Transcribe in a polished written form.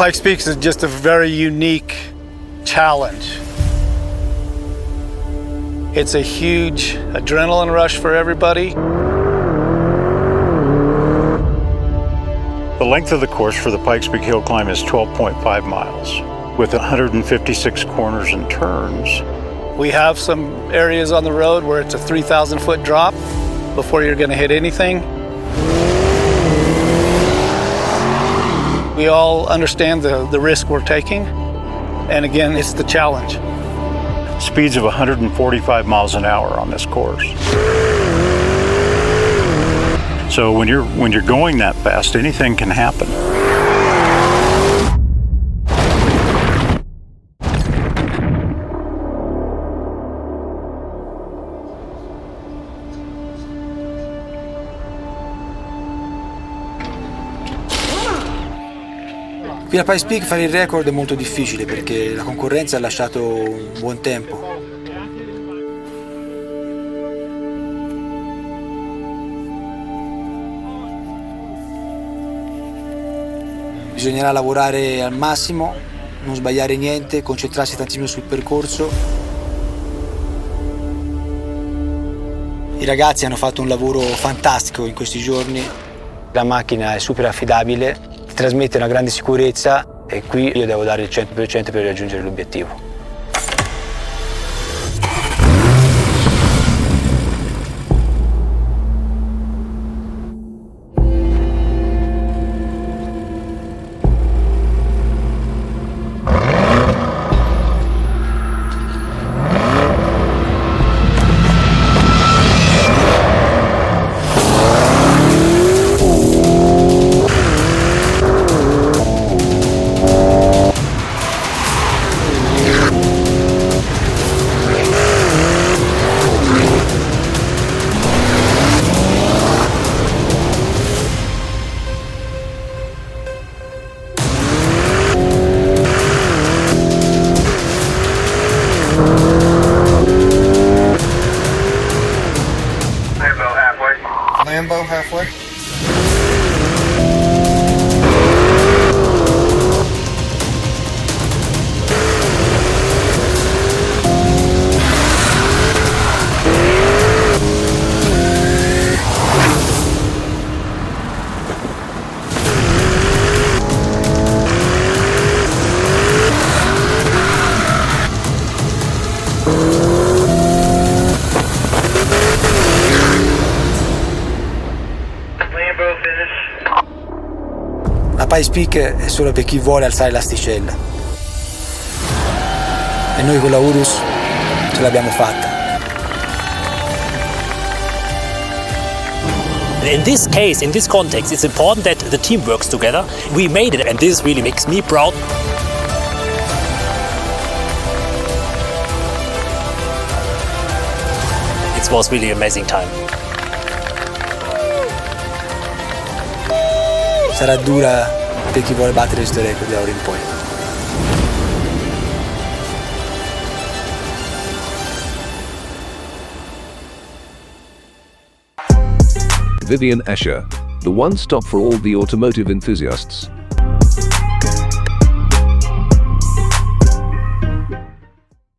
Pikes Peak is just a very unique challenge. It's a huge adrenaline rush for everybody. The length of the course for the Pikes Peak hill climb is 12.5 miles, with 156 corners and turns. We have some areas on the road where it's a 3,000-foot drop before you're going to hit anything. We all understand the risk we're taking, and again, it's the challenge. Speeds of 145 miles an hour on this course. So when you're going that fast, anything can happen. Qui a Pikes Peak fare il record è molto difficile perché la concorrenza ha lasciato un buon tempo. Bisognerà lavorare al massimo, non sbagliare niente, concentrarsi tantissimo sul percorso. I ragazzi hanno fatto un lavoro fantastico in questi giorni. La macchina è super affidabile, ti trasmette una grande sicurezza e qui io devo dare il 100% per raggiungere l'obiettivo. Lambo halfway. La Pikes Peak è solo per chi vuole alzare l'asticella. E noi con la Urus ce l'abbiamo fatta. In this case, in this context, it's important that the team works together. We made it, and this really makes me proud. It was really an amazing time. Sarà dura per chi vuole battere questo record da ora in poi. Vivian Escher, the one stop for all the automotive enthusiasts.